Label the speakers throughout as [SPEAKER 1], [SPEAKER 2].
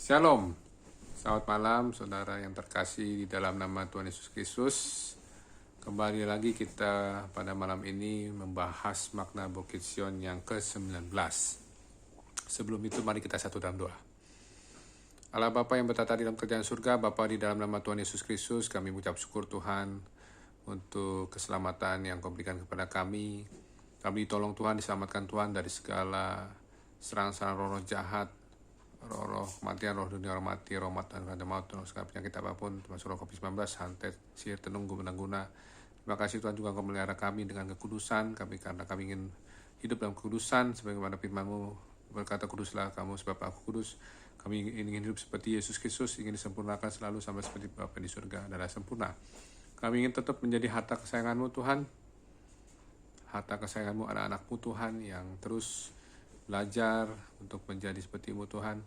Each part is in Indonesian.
[SPEAKER 1] Shalom, selamat malam saudara yang terkasih di dalam nama Tuhan Yesus Kristus. Kembali lagi kita pada malam ini membahas makna Bukit Sion yang ke-19. Sebelum itu mari kita satu dalam doa. Allah Bapa yang bertata di dalam kerajaan surga, Bapa di dalam nama Tuhan Yesus Kristus, kami mengucap syukur Tuhan untuk keselamatan yang Kau berikan kepada kami. Kami ditolong Tuhan, diselamatkan Tuhan dari segala serangan-serangan roh jahat, roh kematian, roh dunia, roh mati, roh matan, roh maut, roh segala penyakit apapun, termasuk roh COVID-19, santet, sihir, tenung, guna. Terima kasih Tuhan juga Kau melihara kami dengan kekudusan, karena kami ingin hidup dalam kekudusan, sebagaimana firman-Mu berkata, kuduslah kamu sebab aku kudus. Kami ingin hidup seperti Yesus Kristus, ingin disempurnakan selalu sama seperti Bapa di surga adalah sempurna. Kami ingin tetap menjadi harta kesayangan-Mu Tuhan, harta kesayangan-Mu anak-anak-Mu Tuhan yang terus belajar untuk menjadi seperti-Mu Tuhan,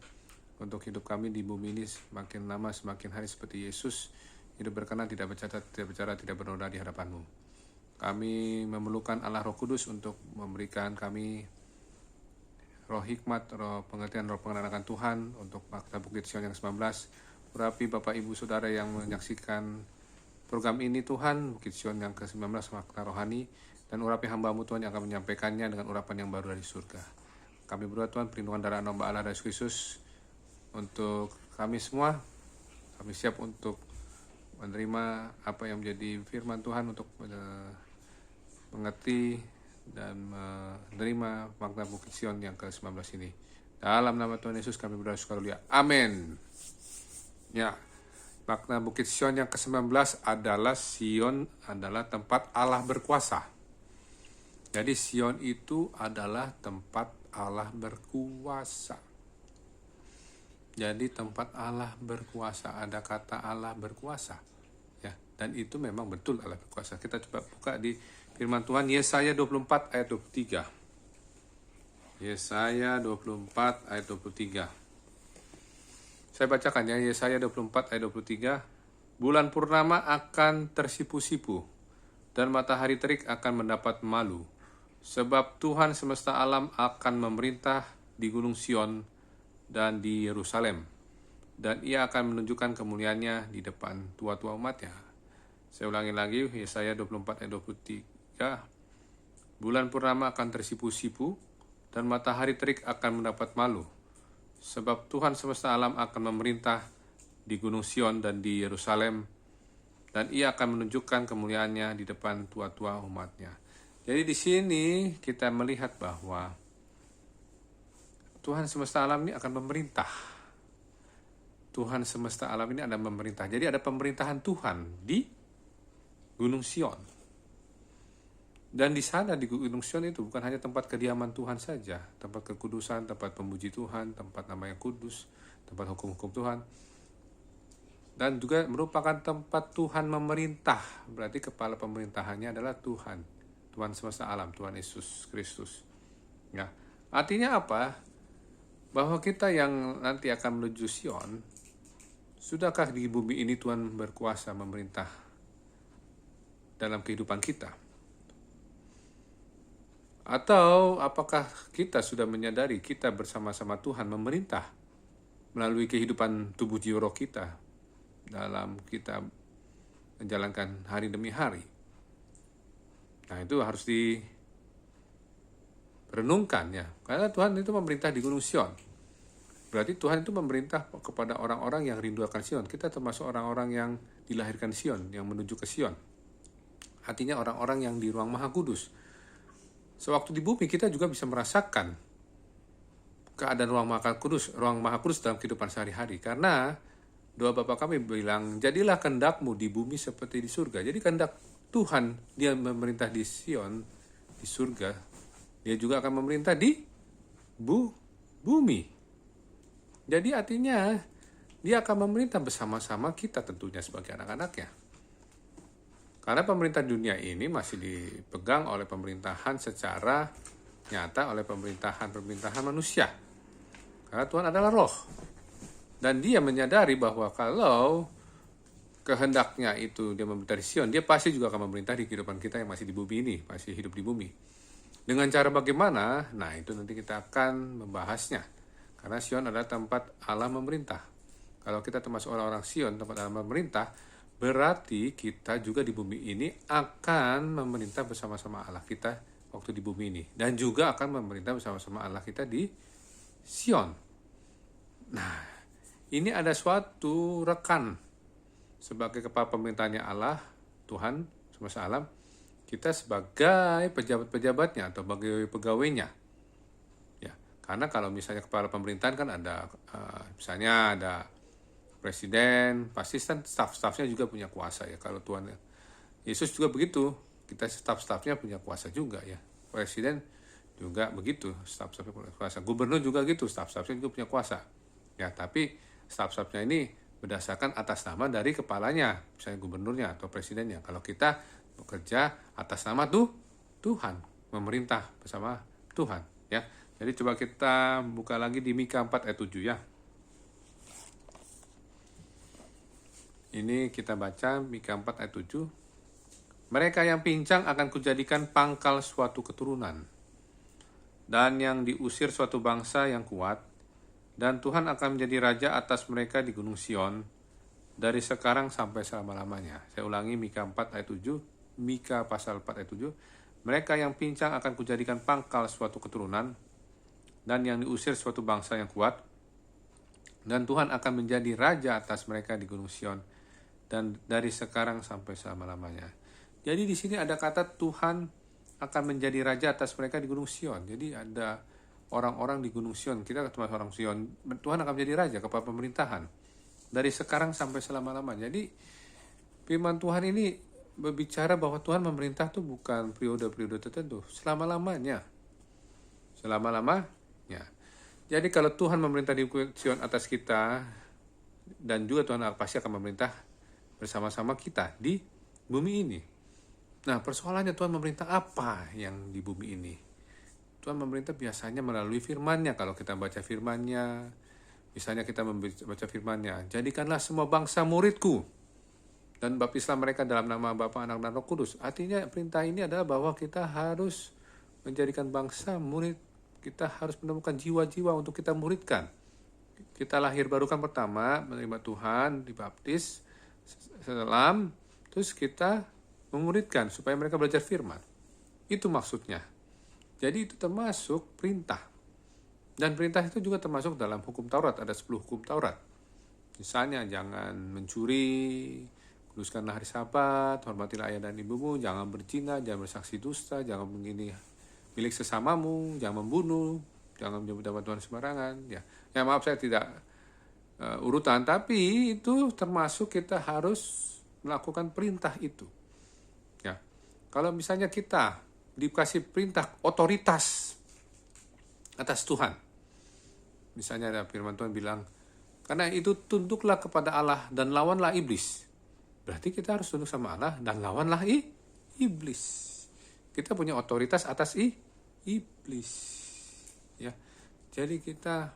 [SPEAKER 1] untuk hidup kami di bumi ini semakin lama semakin hari seperti Yesus, hidup berkenan, tidak berbicara, tidak bernoda di hadapan-Mu. Kami memerlukan Allah Roh Kudus untuk memberikan kami roh hikmat, roh pengertian, roh pengenalan Tuhan untuk makna Bukit Sion yang 19. Urapi Bapak Ibu Saudara yang menyaksikan program ini Tuhan, Bukit Sion yang ke-19 makna rohani, dan urapi hamba-Mu Tuhan yang akan menyampaikannya dengan urapan yang baru dari surga. Kami berdoa Tuhan, perlindungan darah hamba Allah Yesus Kristus untuk kami semua. Kami siap untuk menerima apa yang menjadi firman Tuhan, untuk mengerti dan menerima makna Bukit Sion yang ke-19 ini. Dalam nama Tuhan Yesus kami berdoa sekali. Amin. Ya, makna Bukit Sion yang ke-19 adalah Sion adalah tempat Allah berkuasa. Jadi Sion itu adalah tempat Allah berkuasa. Jadi tempat Allah berkuasa, ada kata Allah berkuasa. Ya, dan itu memang betul Allah berkuasa. Kita coba buka di firman Tuhan Yesaya 24 ayat 23. Yesaya 24 ayat 23. Saya bacakan ya, Yesaya 24 ayat 23. Bulan purnama akan tersipu-sipu dan matahari terik akan mendapat malu. Sebab Tuhan semesta alam akan memerintah di Gunung Sion dan di Yerusalem, dan Ia akan menunjukkan kemuliaannya di depan tua-tua umatnya. Saya ulangi lagi, Yesaya 24 ayat 23. Bulan purnama akan tersipu-sipu dan matahari terik akan mendapat malu. Sebab Tuhan semesta alam akan memerintah di Gunung Sion dan di Yerusalem, dan Ia akan menunjukkan kemuliaannya di depan tua-tua umatnya. Jadi di sini kita melihat bahwa Tuhan semesta alam ini akan memerintah. Tuhan semesta alam ini ada memerintah. Jadi ada pemerintahan Tuhan di Gunung Sion. Dan di sana di Gunung Sion itu bukan hanya tempat kediaman Tuhan saja, tempat kekudusan, tempat pemuji Tuhan, tempat namanya kudus, tempat hukum-hukum Tuhan. Dan juga merupakan tempat Tuhan memerintah. Berarti kepala pemerintahannya adalah Tuhan. Tuhan semesta alam, Tuhan Yesus Kristus. Ya, artinya apa? Bahwa kita yang nanti akan menuju Sion, sudahkah di bumi ini Tuhan berkuasa memerintah dalam kehidupan kita? Atau apakah kita sudah menyadari kita bersama-sama Tuhan memerintah melalui kehidupan tubuh jiwa roh kita dalam kita menjalankan hari demi hari? Nah, itu harus direnungkan ya. Karena Tuhan itu memerintah di Gunung Sion. Berarti Tuhan itu memerintah kepada orang-orang yang rindu akan Sion. Kita termasuk orang-orang yang dilahirkan Sion, yang menuju ke Sion. Artinya orang-orang yang di ruang Maha Kudus. Sewaktu di bumi kita juga bisa merasakan keadaan ruang Maha Kudus dalam kehidupan sehari-hari. Karena doa Bapa kami bilang, jadilah kehendak-Mu di bumi seperti di surga. Jadi kehendak Tuhan, Dia memerintah di Sion, di surga. Dia juga akan memerintah di bumi. Jadi artinya Dia akan memerintah bersama-sama kita tentunya sebagai anak-anaknya. Karena pemerintah dunia ini masih dipegang oleh pemerintahan secara nyata oleh pemerintahan manusia. Karena Tuhan adalah roh. Dan Dia menyadari bahwa kalau kehendaknya itu Dia memerintah di Sion, Dia pasti juga akan memerintah di kehidupan kita yang masih di bumi ini, masih hidup di bumi. Dengan cara bagaimana? Nah, itu nanti kita akan membahasnya. Karena Sion adalah tempat Allah memerintah. Kalau kita termasuk orang-orang Sion, tempat Allah memerintah, berarti kita juga di bumi ini akan memerintah bersama-sama Allah kita waktu di bumi ini. Dan juga akan memerintah bersama-sama Allah kita di Sion. Nah, ini ada suatu rekan sebagai kepala pemerintahnya Allah, Tuhan semesta alam, kita sebagai pejabat-pejabatnya atau sebagai pegawainya. Ya, karena kalau misalnya kepala pemerintahan kan ada, misalnya ada presiden, pasti kan staf-stafnya juga punya kuasa ya. Kalau Tuhan Yesus juga begitu, kita staf-stafnya punya kuasa juga ya. Presiden juga begitu, staf-stafnya punya kuasa. Gubernur juga gitu, staf-stafnya juga punya kuasa. Ya, tapi staf-stafnya ini berdasarkan atas nama dari kepalanya, misalnya gubernurnya atau presidennya. Kalau kita bekerja atas nama Tuhan, memerintah bersama Tuhan, ya. Jadi coba kita buka lagi di Mika 4 ayat 7 ya. Ini kita baca Mika 4 ayat 7. Mereka yang pincang akan kujadikan pangkal suatu keturunan, dan yang diusir suatu bangsa yang kuat, dan Tuhan akan menjadi raja atas mereka di Gunung Sion, dari sekarang sampai selama-lamanya. Saya ulangi Mika 4 ayat 7, Mika pasal 4 ayat 7. Mereka yang pincang akan kujadikan pangkal suatu keturunan, dan yang diusir suatu bangsa yang kuat, dan Tuhan akan menjadi raja atas mereka di Gunung Sion, dan dari sekarang sampai selama-lamanya. Jadi di sini ada kata Tuhan akan menjadi raja atas mereka di Gunung Sion. Jadi ada orang-orang di Gunung Sion, kita termasuk orang Sion, Tuhan akan menjadi raja, kepala pemerintahan dari sekarang sampai selama-lamanya. Jadi firman Tuhan ini berbicara bahwa Tuhan memerintah itu bukan periode-periode tertentu, selama-lamanya. Selama-lamanya. Jadi kalau Tuhan memerintah di Sion atas kita, dan juga Tuhan pasti akan memerintah bersama-sama kita di bumi ini. Nah, persoalannya Tuhan memerintah apa yang di bumi ini? Tuhan memerintah biasanya melalui firman-Nya. Kalau kita baca firman-Nya, misalnya kita membaca firman-Nya, jadikanlah semua bangsa muridku, dan baptislah mereka dalam nama Bapa, Anak, dan Roh Kudus. Artinya perintah ini adalah bahwa kita harus menjadikan bangsa murid. Kita harus menemukan jiwa-jiwa untuk kita muridkan. Kita lahir baru kan pertama, menerima Tuhan, dibaptis, selam, terus kita memuridkan supaya mereka belajar firman. Itu maksudnya. Jadi itu termasuk perintah. Dan perintah itu juga termasuk dalam hukum Taurat. Ada 10 hukum Taurat. Misalnya jangan mencuri, kuduskanlah hari Sabat, hormatilah ayah dan ibumu, jangan berzina, jangan bersaksi dusta, jangan mengingini milik sesamamu, jangan membunuh, jangan menyebut nama Tuhan sembarangan. Ya maaf saya tidak urutan, tapi itu termasuk kita harus melakukan perintah itu. Ya, kalau misalnya kita dikasih perintah otoritas atas Tuhan, misalnya ada firman Tuhan bilang, karena itu tunduklah kepada Allah dan lawanlah iblis. Berarti kita harus tunduk sama Allah dan lawanlah iblis. Kita punya otoritas atas iblis. Ya, jadi kita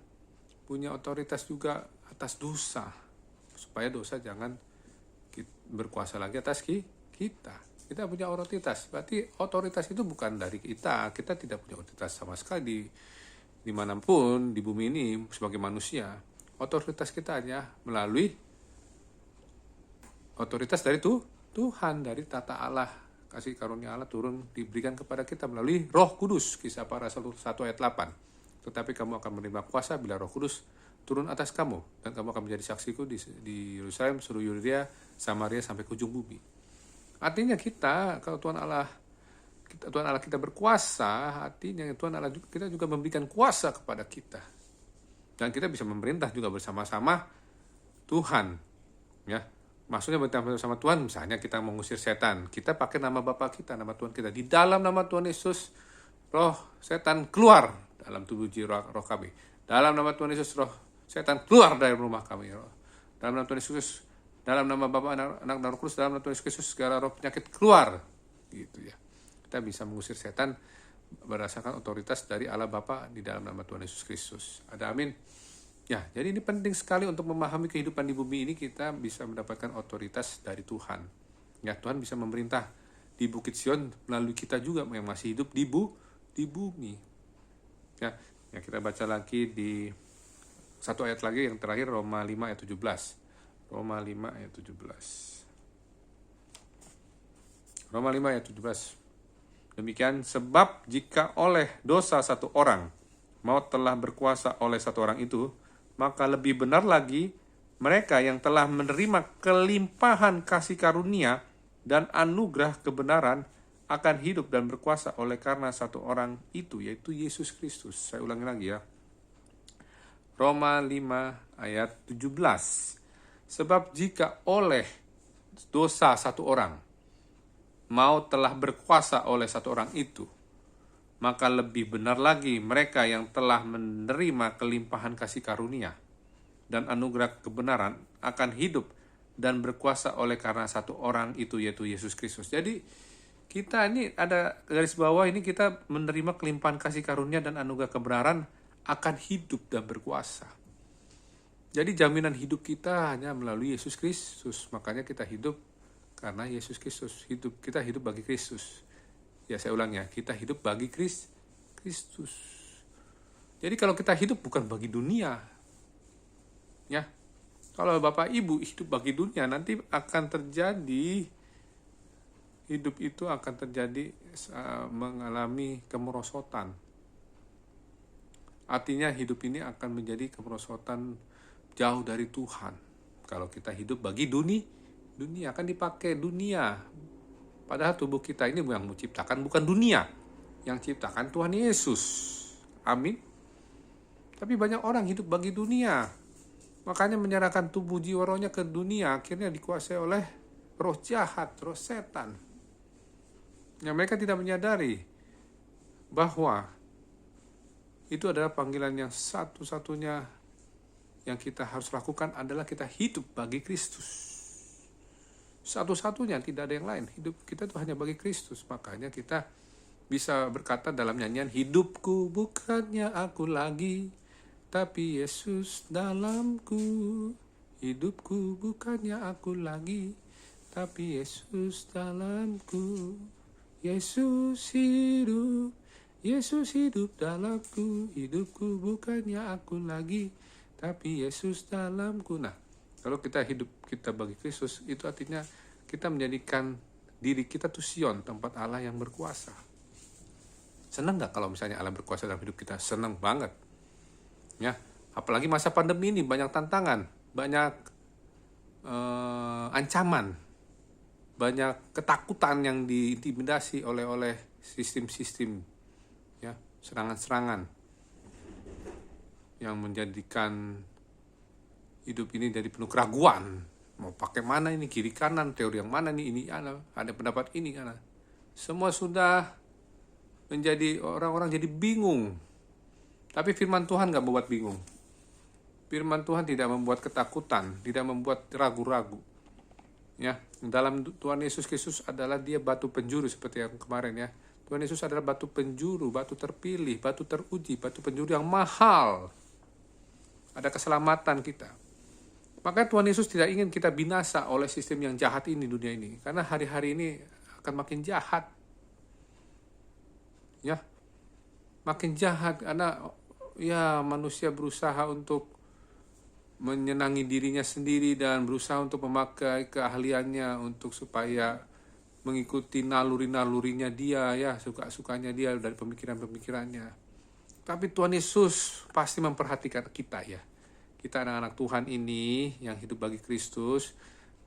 [SPEAKER 1] punya otoritas juga atas dosa, supaya dosa jangan berkuasa lagi atas kita. Kita punya otoritas, berarti otoritas itu bukan dari kita. Kita tidak punya otoritas sama sekali dimanapun di bumi ini sebagai manusia. Otoritas kita hanya melalui otoritas dari Tuhan, dari tata Allah. Kasih karunia Allah turun diberikan kepada kita melalui Roh Kudus. Kisah Para Rasul 1 ayat 8. Tetapi kamu akan menerima kuasa bila Roh Kudus turun atas kamu, dan kamu akan menjadi saksiku di Yerusalem, seluruh Yudea, Samaria, sampai ke ujung bumi. Artinya kalau Tuhan Allah kita berkuasa, artinya Tuhan Allah kita juga memberikan kuasa kepada kita, dan kita bisa memerintah juga bersama-sama Tuhan. Ya, maksudnya bersama Tuhan, misalnya kita mengusir setan, kita pakai nama Bapa kita, nama Tuhan kita, di dalam nama Tuhan Yesus, roh setan keluar dalam tubuh jiwa roh kami. Dalam nama Tuhan Yesus, roh setan keluar dari rumah kami. Dalam nama Tuhan Yesus, dalam nama Bapa, Anak, dan Roh Kudus, dalam nama Tuhan Yesus, segala roh penyakit keluar. Gitu ya. Kita bisa mengusir setan berdasarkan otoritas dari Allah Bapa di dalam nama Tuhan Yesus Kristus. Ada amin. Ya, jadi ini penting sekali untuk memahami kehidupan di bumi ini, kita bisa mendapatkan otoritas dari Tuhan. Ya, Tuhan bisa memerintah di Bukit Sion melalui kita juga yang masih hidup di bumi. Ya, kita baca lagi di Satu ayat lagi yang terakhir, Roma 5 ayat 17. Roma 5 ayat 17. Roma 5 ayat 17. Demikian, sebab jika oleh dosa satu orang maut telah berkuasa oleh satu orang itu, maka lebih benar lagi mereka yang telah menerima kelimpahan kasih karunia dan anugerah kebenaran akan hidup dan berkuasa oleh karena satu orang itu, yaitu Yesus Kristus. Saya ulangi lagi ya. Roma 5 ayat 17. Sebab jika oleh dosa satu orang maut telah berkuasa oleh satu orang itu, maka lebih benar lagi mereka yang telah menerima kelimpahan kasih karunia dan anugerah kebenaran akan hidup dan berkuasa oleh karena satu orang itu, yaitu Yesus Kristus. Jadi kita ini ada garis bawah ini, kita menerima kelimpahan kasih karunia dan anugerah kebenaran akan hidup dan berkuasa. Jadi jaminan hidup kita hanya melalui Yesus Kristus. Makanya kita hidup karena Yesus Kristus. Kita hidup bagi Kristus. Ya, saya ulang ya, kita hidup bagi Kristus. Jadi kalau kita hidup bukan bagi dunia. Ya. Kalau Bapak Ibu hidup bagi dunia, nanti akan terjadi hidup itu akan terjadi mengalami kemerosotan. Artinya hidup ini akan menjadi kemerosotan jauh dari Tuhan. Kalau kita hidup bagi dunia akan dipakai dunia. Padahal tubuh kita ini yang menciptakan bukan dunia, yang ciptakan Tuhan Yesus. Amin. Tapi banyak orang hidup bagi dunia, makanya menyerahkan tubuh jiwa rohnya ke dunia, akhirnya dikuasai oleh roh jahat, roh setan. Yang mereka tidak menyadari bahwa itu adalah panggilan yang satu-satunya yang kita harus lakukan adalah kita hidup bagi Kristus. Satu-satunya, tidak ada yang lain. Hidup kita itu hanya bagi Kristus. Makanya kita bisa berkata dalam nyanyian, hidupku bukannya aku lagi, tapi Yesus dalamku. Hidupku bukannya aku lagi, tapi Yesus dalamku. Yesus hidup dalamku. Hidupku bukannya aku lagi, tapi Yesus dalamku. Nah, kalau kita bagi Kristus, itu artinya kita menjadikan diri kita tuh Sion, tempat Allah yang berkuasa. Senang gak kalau misalnya Allah berkuasa dalam hidup kita? Senang banget. Ya, apalagi masa pandemi ini banyak tantangan, banyak ancaman, banyak ketakutan yang diintimidasi oleh sistem-sistem, ya, serangan-serangan yang menjadikan hidup ini jadi penuh keraguan. Mau pakai mana ini, kiri kanan, teori yang mana nih, ini ada pendapat ini kan. Semua sudah menjadi, orang-orang jadi bingung. Tapi firman Tuhan gak membuat bingung. Firman Tuhan tidak membuat ketakutan, tidak membuat ragu-ragu. Ya, dalam Tuhan Yesus Kristus adalah dia batu penjuru seperti yang kemarin ya. Tuhan Yesus adalah batu penjuru, batu terpilih, batu teruji, batu penjuru yang mahal. Ada keselamatan kita. Maka Tuhan Yesus tidak ingin kita binasa oleh sistem yang jahat ini, dunia ini. Karena hari-hari ini akan makin jahat. Ya, makin jahat karena ya manusia berusaha untuk menyenangi dirinya sendiri dan berusaha untuk memakai keahliannya untuk supaya mengikuti naluri-nalurinya dia, ya suka-sukanya dia dari pemikiran-pemikirannya. Tapi Tuhan Yesus pasti memperhatikan kita ya. Kita anak-anak Tuhan ini yang hidup bagi Kristus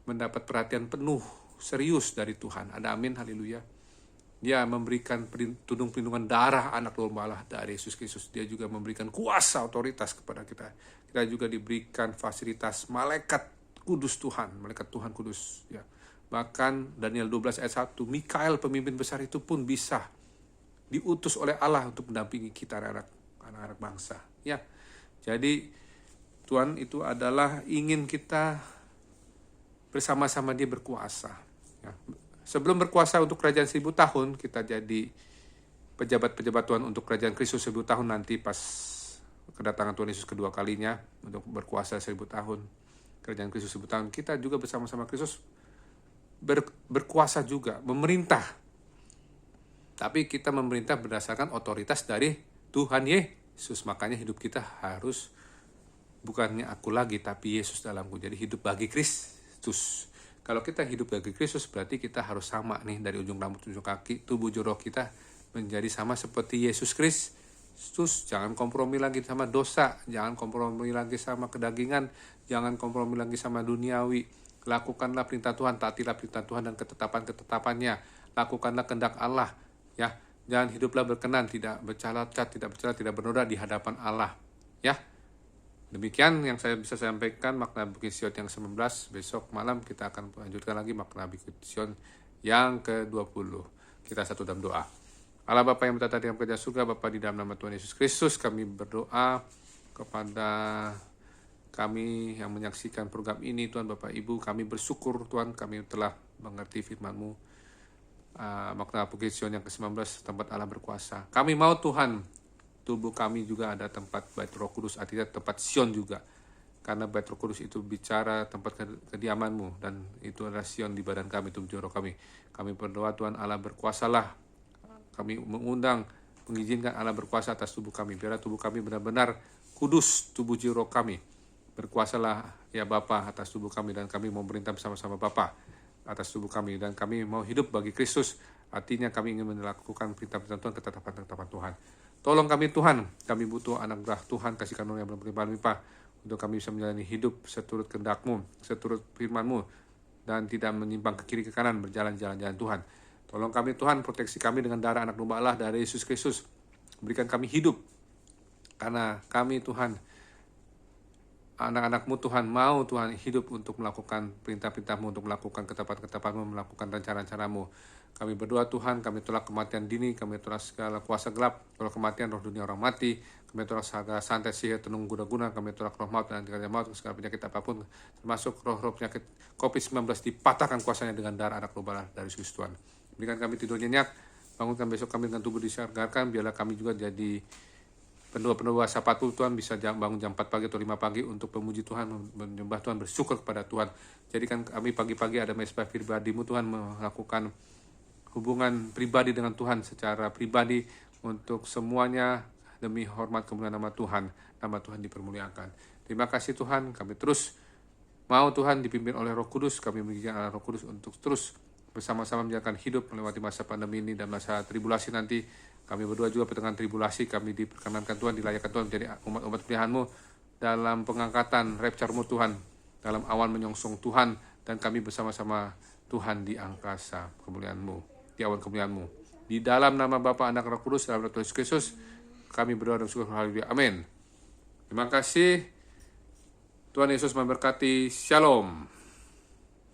[SPEAKER 1] mendapat perhatian penuh, serius dari Tuhan. Ada amin, haleluya. Dia memberikan perlindungan darah anak domba Allah dari Yesus Kristus. Dia juga memberikan kuasa, otoritas kepada kita. Kita juga diberikan fasilitas malaikat kudus Tuhan, malaikat Tuhan kudus. Ya. Bahkan Daniel 12 ayat 1, Mikael pemimpin besar itu pun bisa diutus oleh Allah untuk mendampingi kita anak-anak bangsa. Ya, jadi Tuhan itu adalah ingin kita bersama-sama dia berkuasa. Ya. Sebelum berkuasa untuk kerajaan 1000 tahun, kita jadi pejabat-pejabat Tuhan untuk kerajaan Kristus 1000 tahun nanti pas kedatangan Tuhan Yesus kedua kalinya untuk berkuasa 1000 tahun. Kerajaan Kristus 1000 tahun, kita juga bersama-sama Kristus berkuasa juga, memerintah. Tapi kita memerintah berdasarkan otoritas dari Tuhan Yesus. Makanya hidup kita harus bukannya aku lagi, tapi Yesus dalamku. Jadi hidup bagi Kristus. Kalau kita hidup bagi Kristus, berarti kita harus sama nih, dari ujung rambut ujung kaki, tubuh roh kita menjadi sama seperti Yesus Kristus. Jangan kompromi lagi sama dosa, jangan kompromi lagi sama kedagingan, jangan kompromi lagi sama duniawi. Lakukanlah perintah Tuhan, taatilah perintah Tuhan dan ketetapan-ketetapannya. Lakukanlah kehendak Allah, ya. Jangan hiduplah berkenan, tidak bercacat, tidak bernoda di hadapan Allah, ya. Demikian yang saya bisa sampaikan makna Bukit Sion yang 19. Besok malam kita akan lanjutkan lagi makna Bukit Sion yang ke-20. Kita satu dalam doa. Allah Bapa yang bertata di dalam kerajaan surga, Bapa di dalam nama Tuhan Yesus Kristus, kami berdoa kepada kami yang menyaksikan program ini, Tuhan Bapak Ibu, kami bersyukur Tuhan, kami telah mengerti firman-Mu, makna Bukit Sion yang ke-19, tempat Allah berkuasa. Kami mau Tuhan, tubuh kami juga ada tempat Bait Roh Kudus, artinya tempat Sion juga. Karena Bait Roh Kudus itu bicara tempat kediaman-Mu, dan itu adalah Sion di badan kami, tubuh roh kami. Kami berdoa Tuhan Allah berkuasalah. Kami mengundang, mengizinkan Allah berkuasa atas tubuh kami. Biarlah tubuh kami benar-benar kudus, tubuh jiwa kami. Berkuasalah ya Bapa atas tubuh kami, dan kami mau perintah bersama-sama Bapa atas tubuh kami. Dan kami mau hidup bagi Kristus, artinya kami ingin melakukan perintah-perintah Tuhan, ketetapan-ketetapan Tuhan. Tolong kami Tuhan, kami butuh anugerah Tuhan, kasih karunia yang berlimpah-limpah, untuk kami bisa menjalani hidup seturut kehendak-Mu, seturut firman-Mu, dan tidak menyimpang ke kiri ke kanan, berjalan jalan-jalan Tuhan. Tolong kami Tuhan, proteksi kami dengan darah anak domba Allah dari Yesus Kristus. Berikan kami hidup, karena kami Tuhan, anak-anak-Mu Tuhan, mau Tuhan hidup untuk melakukan perintah-perintah-Mu, untuk melakukan ketetapan-ketetapan-Mu, melakukan rencana-rencana-Mu. Kami berdoa Tuhan, kami tolak kematian dini, kami tolak segala kuasa gelap, tolak kematian roh dunia orang mati, kami tolak segala santet, sihir, tenung, guna-guna, kami tolak roh maut dan anti maut, segala penyakit apapun, termasuk roh-roh penyakit COVID-19, dipatahkan kuasanya dengan darah anak domba dari Yesus Tuhan. Berikan kami tidur nyenyak, bangunkan besok kami dengan tubuh disegarkan, biarlah kami juga jadi pendua-pendua sapatu Tuhan, bisa bangun jam 4 pagi atau 5 pagi untuk memuji Tuhan, menyembah Tuhan, bersyukur kepada Tuhan. Jadikan kami pagi-pagi ada mesbah pribadi-Mu Tuhan, melakukan hubungan pribadi dengan Tuhan secara pribadi untuk semuanya demi hormat kemuliaan nama Tuhan dipermuliakan. Terima kasih Tuhan, kami terus mau Tuhan dipimpin oleh Roh Kudus, kami mengizinkan Allah Roh Kudus untuk terus bersama-sama menjalankan hidup melewati masa pandemi ini dan masa tribulasi nanti. Kami berdua juga dengan tribulasi, kami diperkenankan Tuhan, dilayakkan Tuhan menjadi umat-umat pilihan-Mu dalam pengangkatan rapture-Mu Tuhan, dalam awan menyongsong Tuhan, dan kami bersama-sama Tuhan di angkasa kemuliaan-Mu, di awan kemuliaan-Mu. Di dalam nama Bapa, Anak, Roh Kudus, dalam nama Tuhan Yesus Kristus, kami berdoa dan syukur. Haleluya. Amin. Terima kasih. Tuhan Yesus memberkati. Shalom.